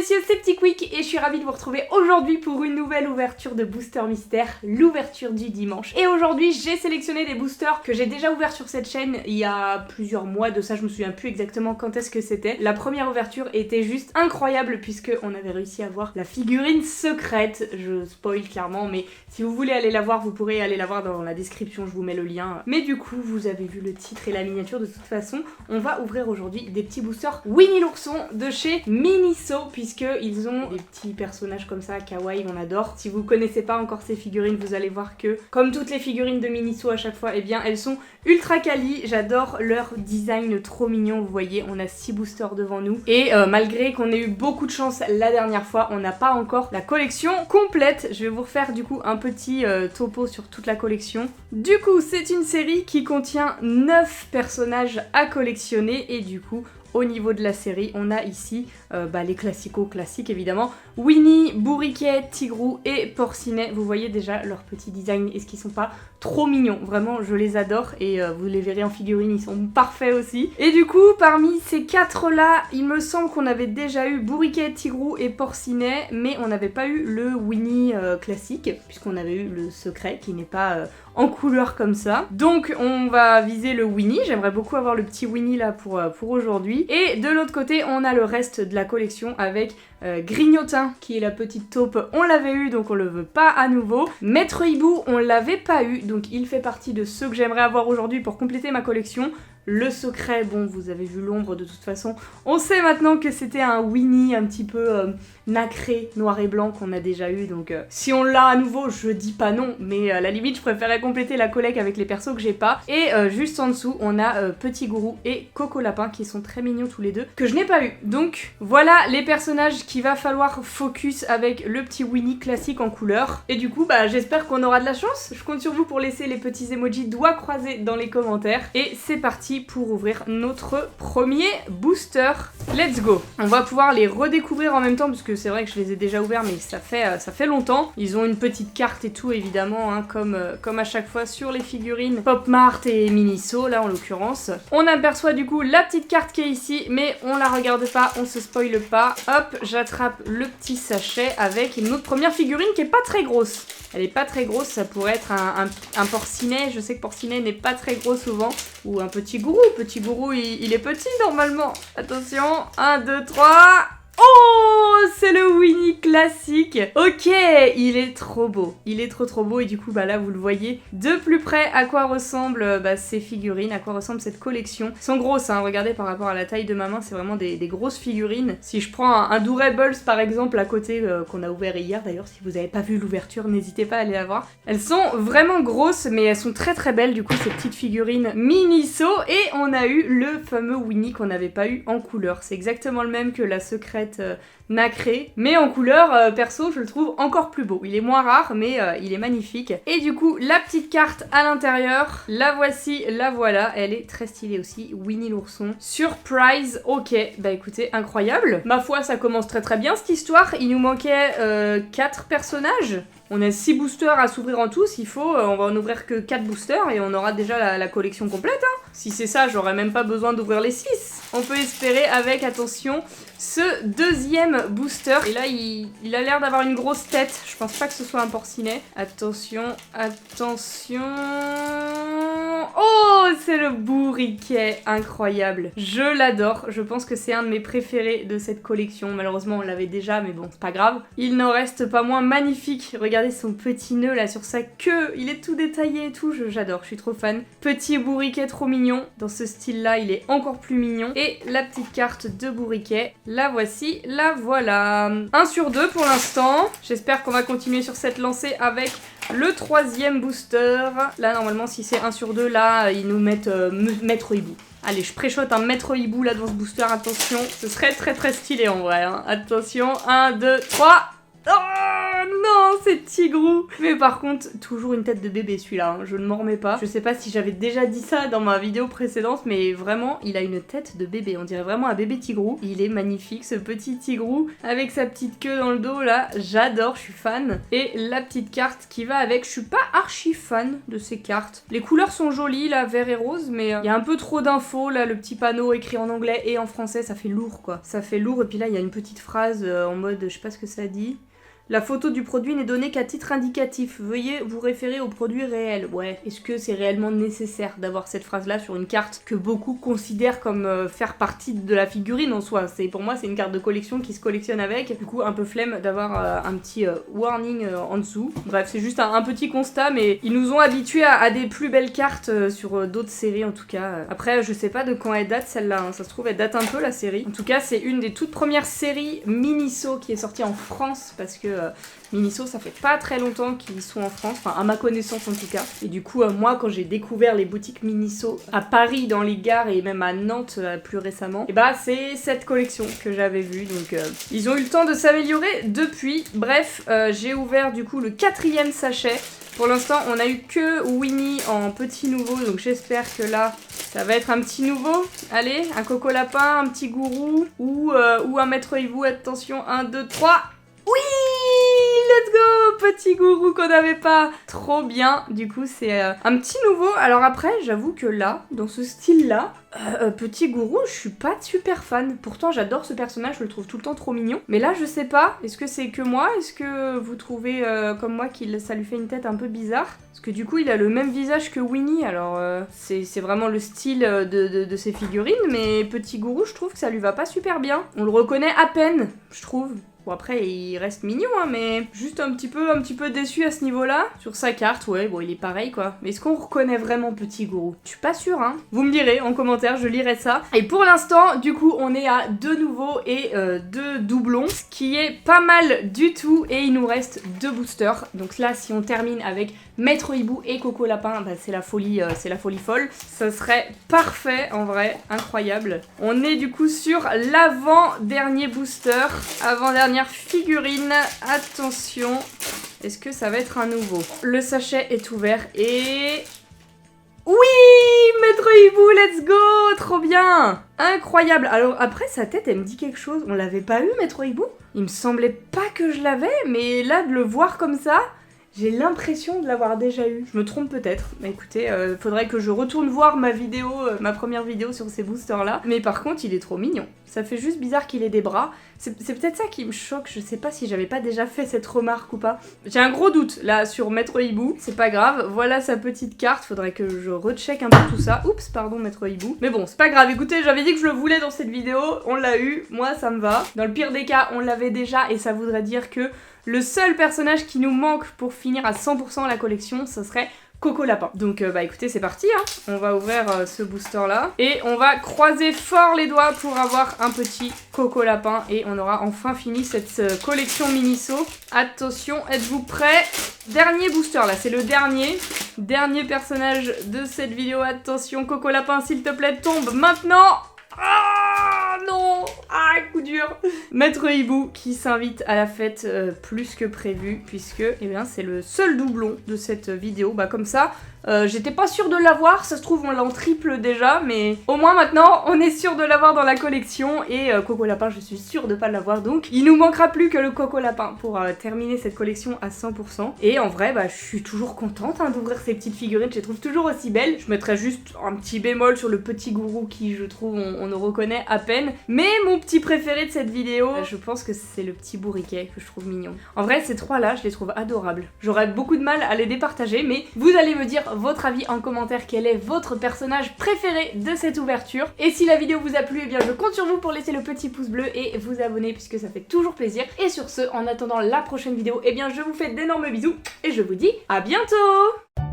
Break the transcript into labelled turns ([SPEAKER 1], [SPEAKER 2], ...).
[SPEAKER 1] messieurs, c'est Petit Quick et je suis ravie de vous retrouver aujourd'hui pour une nouvelle ouverture de Booster Mystère, l'ouverture du dimanche. Et aujourd'hui, j'ai sélectionné des boosters que j'ai déjà ouverts sur cette chaîne il y a plusieurs mois de ça, je me souviens plus exactement quand est-ce que c'était. La première ouverture était juste incroyable puisque on avait réussi à voir la figurine secrète. Je spoil clairement, mais si vous voulez aller la voir, vous pourrez aller la voir dans la description, je vous mets le lien. Mais du coup, vous avez vu le titre et la miniature de toute façon. On va ouvrir aujourd'hui des petits boosters Winnie l'ourson de chez Miniso, puisqu'ils ont des petits personnages comme ça, kawaii, on adore. Si vous connaissez pas encore ces figurines, vous allez voir que, comme toutes les figurines de Miniso à chaque fois, eh bien elles sont ultra quali. J'adore leur design trop mignon, vous voyez, on a 6 boosters devant nous. Et malgré qu'on ait eu beaucoup de chance la dernière fois, on n'a pas encore la collection complète. Je vais vous refaire du coup un petit topo sur toute la collection. Du coup, c'est une série qui contient 9 personnages à collectionner et du coup, au niveau de la série, on a ici les classiques évidemment. Winnie, Bourriquet, Tigrou et Porcinet. Vous voyez déjà leur petit design. Est-ce qu'ils sont pas trop mignons? Vraiment, je les adore et vous les verrez en figurine, ils sont parfaits aussi. Et du coup, parmi ces 4 là, il me semble qu'on avait déjà eu Bourriquet, Tigrou et Porcinet, mais on n'avait pas eu le Winnie classique, puisqu'on avait eu le secret qui n'est pas en couleur comme ça. Donc on va viser le Winnie. J'aimerais beaucoup avoir le petit Winnie là pour aujourd'hui. Et de l'autre côté, on a le reste de la collection avec Grignotin, qui est la petite taupe. On l'avait eu, donc on le veut pas à nouveau. Maître Hibou, on l'avait pas eu, donc il fait partie de ceux que j'aimerais avoir aujourd'hui pour compléter ma collection. Le secret, bon, vous avez vu l'ombre de toute façon. On sait maintenant que c'était un Winnie un petit peu nacré, noir et blanc qu'on a déjà eu. Donc si on l'a à nouveau, je dis pas non. Mais à la limite, je préférais compléter la collecte avec les persos que j'ai pas. Et juste en dessous, on a Petit Gourou et Coco Lapin qui sont très mignons tous les deux, que je n'ai pas eu. Donc voilà les personnages qu'il va falloir focus avec le petit Winnie classique en couleur. Et du coup, j'espère qu'on aura de la chance. Je compte sur vous pour laisser les petits emojis doigts croisés dans les commentaires. Et c'est parti pour ouvrir notre premier booster. Let's go. On va pouvoir les redécouvrir en même temps parce que c'est vrai que je les ai déjà ouverts mais ça fait longtemps. Ils ont une petite carte et tout évidemment hein, comme à chaque fois sur les figurines Pop Mart et Miniso là en l'occurrence. On aperçoit du coup la petite carte qui est ici mais on la regarde pas, on se spoile pas. Hop, j'attrape le petit sachet avec notre première figurine qui est pas très grosse. Elle est pas très grosse, ça pourrait être un Porcinet. Je sais que Porcinet n'est pas très gros souvent. Ou un Petit Gourou. Petit Gourou, il est petit normalement. Attention, 1, 2, 3... Oh, c'est le Winnie classique. Ok, il est trop beau. Il est trop beau et du coup là vous le voyez de plus près à quoi ressemblent ces figurines, à quoi ressemble cette collection. Elles sont grosses hein, regardez par rapport à la taille de ma main, c'est vraiment des grosses figurines. Si je prends un Doorables par exemple à côté qu'on a ouvert hier d'ailleurs, si vous n'avez pas vu l'ouverture, n'hésitez pas à aller la voir. Elles sont vraiment grosses mais elles sont très belles du coup ces petites figurines Miniso et on a eu le fameux Winnie qu'on n'avait pas eu en couleur. C'est exactement le même que la secrète nacré, mais en couleur perso je le trouve encore plus beau. Il est moins rare mais il est magnifique. Et du coup la petite carte à l'intérieur, la voici, la voilà, elle est très stylée aussi, Winnie l'ourson. Surprise, ok, écoutez, incroyable. Ma foi ça commence très bien cette histoire, il nous manquait 4 personnages. On a 6 boosters à s'ouvrir en tout, s'il faut, on va en ouvrir que 4 boosters et on aura déjà la collection complète. Hein. Si c'est ça, j'aurais même pas besoin d'ouvrir les 6. On peut espérer avec, attention, ce deuxième booster. Et là, il a l'air d'avoir une grosse tête. Je pense pas que ce soit un Porcinet. Attention, attention... Oh, c'est le Bourriquet, incroyable. Je l'adore, je pense que c'est un de mes préférés de cette collection. Malheureusement, on l'avait déjà, mais bon, c'est pas grave. Il n'en reste pas moins magnifique. Regardez son petit nœud là sur sa queue, il est tout détaillé et tout, j'adore, je suis trop fan. Petit Bourriquet trop mignon, dans ce style-là, il est encore plus mignon. Et la petite carte de Bourriquet, la voici, la voilà. 1 sur 2 pour l'instant. J'espère qu'on va continuer sur cette lancée avec le 3e booster. Là, normalement, si c'est 1 sur 2, là, ils nous mettent Maître Hibou. Allez, je préchote un Maître Hibou là dans ce booster, attention. Ce serait très stylé en vrai. Hein. Attention, 1, 2, 3... Oh c'est Tigrou. Mais par contre, toujours une tête de bébé celui-là, hein. Je ne m'en remets pas. Je sais pas si j'avais déjà dit ça dans ma vidéo précédente, mais vraiment, il a une tête de bébé. On dirait vraiment un bébé Tigrou. Il est magnifique, ce petit Tigrou, avec sa petite queue dans le dos, là. J'adore, je suis fan. Et la petite carte qui va avec. Je suis pas archi fan de ces cartes. Les couleurs sont jolies, là, vert et rose, mais il y a un peu trop d'infos, là, le petit panneau écrit en anglais et en français, ça fait lourd, quoi. Ça fait lourd, et puis là, il y a une petite phrase en mode, je sais pas ce que ça dit. La photo du produit n'est donnée qu'à titre indicatif. Veuillez vous référer au produit réel. Ouais, est-ce que c'est réellement nécessaire d'avoir cette phrase-là sur une carte que beaucoup considèrent comme faire partie de la figurine en soi? Pour moi, c'est une carte de collection qui se collectionne avec. Du coup, un peu flemme d'avoir un petit warning en dessous. Bref, c'est juste un petit constat, mais ils nous ont habitués à des plus belles cartes sur d'autres séries en tout cas. Après, je sais pas de quand elle date celle-là. Hein. Ça se trouve, elle date un peu la série. En tout cas, c'est une des toutes premières séries Miniso qui est sortie en France parce que Miniso, ça fait pas très longtemps qu'ils sont en France, enfin à ma connaissance en tout cas. Et du coup, moi, quand j'ai découvert les boutiques Miniso à Paris, dans les gares et même à Nantes plus récemment, et bah c'est cette collection que j'avais vue. Donc ils ont eu le temps de s'améliorer depuis. Bref, j'ai ouvert du coup le 4e sachet. Pour l'instant, on a eu que Winnie en petit nouveau, donc j'espère que là, ça va être un petit nouveau. Allez, un Coco Lapin, un petit Gourou ou un Maître Hibou. Attention, 1, 2, 3. Oui, let's go, petit Gourou qu'on n'avait pas. Trop bien, du coup c'est un petit nouveau. Alors après, j'avoue que là, dans ce style-là, petit Gourou, je suis pas super fan. Pourtant, j'adore ce personnage, je le trouve tout le temps trop mignon. Mais là, je sais pas, est-ce que c'est que moi? Est-ce que vous trouvez comme moi que ça lui fait une tête un peu bizarre? Parce que du coup, il a le même visage que Winnie, alors c'est vraiment le style de ses figurines. Mais petit Gourou, je trouve que ça lui va pas super bien. On le reconnaît à peine, je trouve. Bon après il reste mignon hein, mais juste un petit peu déçu à ce niveau-là. Sur sa carte, ouais, bon il est pareil quoi. Mais est-ce qu'on reconnaît vraiment petit Gourou? Je suis pas sûre hein. Vous me direz en commentaire, je lirai ça. Et pour l'instant, du coup, on est à 2 nouveaux et 2 doublons, ce qui est pas mal du tout. Et il nous reste 2 boosters. Donc là, si on termine avec Maître Hibou et Coco Lapin, bah, c'est la folie folle. Ça serait parfait en vrai, incroyable. On est du coup sur l'avant-dernier booster, avant-dernière figurine. Attention, est-ce que ça va être un nouveau? Le sachet est ouvert et... Oui, Maître Hibou, let's go, trop bien, incroyable. Alors après, sa tête, elle me dit quelque chose. On l'avait pas eu, Maître Hibou? Il me semblait pas que je l'avais, mais là, de le voir comme ça... J'ai l'impression de l'avoir déjà eu. Je me trompe peut-être. Mais écoutez, faudrait que je retourne voir ma vidéo, ma première vidéo sur ces boosters-là. Mais par contre, il est trop mignon. Ça fait juste bizarre qu'il ait des bras. C'est peut-être ça qui me choque. Je sais pas si j'avais pas déjà fait cette remarque ou pas. J'ai un gros doute, là, sur Maître Hibou. C'est pas grave. Voilà sa petite carte. Faudrait que je recheck un peu tout ça. Oups, pardon, Maître Hibou. Mais bon, c'est pas grave. Écoutez, j'avais dit que je le voulais dans cette vidéo. On l'a eu. Moi, ça me va. Dans le pire des cas, on l'avait déjà. Et ça voudrait dire que... le seul personnage qui nous manque pour finir à 100% la collection, ce serait Coco Lapin. Donc bah écoutez, c'est parti hein. On va ouvrir ce booster là et on va croiser fort les doigts pour avoir un petit Coco Lapin et on aura enfin fini cette collection Miniso. Attention, êtes-vous prêts? Dernier booster là, c'est le dernier personnage de cette vidéo. Attention, Coco Lapin, s'il te plaît, tombe maintenant. Ah non! Ah, coup dur! Maître Hibou qui s'invite à la fête plus que prévu, puisque eh bien, c'est le seul doublon de cette vidéo. Bah comme ça, j'étais pas sûre de l'avoir, ça se trouve on l'a en triple déjà, mais au moins maintenant on est sûr de l'avoir dans la collection. Et Coco Lapin, je suis sûre de pas l'avoir, donc il nous manquera plus que le Coco Lapin pour terminer cette collection à 100%. Et en vrai, bah je suis toujours contente hein, d'ouvrir ces petites figurines, je les trouve toujours aussi belles. Je mettrais juste un petit bémol sur le petit Gourou qui, je trouve, on ne reconnaît à peine. Mais mon petit préféré de cette vidéo, je pense que c'est le petit Bourriquet que je trouve mignon. En vrai, ces trois-là, je les trouve adorables. J'aurais beaucoup de mal à les départager, mais vous allez me dire votre avis en commentaire, quel est votre personnage préféré de cette ouverture. Et si la vidéo vous a plu, eh bien je compte sur vous pour laisser le petit pouce bleu et vous abonner puisque ça fait toujours plaisir. Et sur ce, en attendant la prochaine vidéo, eh bien je vous fais d'énormes bisous et je vous dis à bientôt!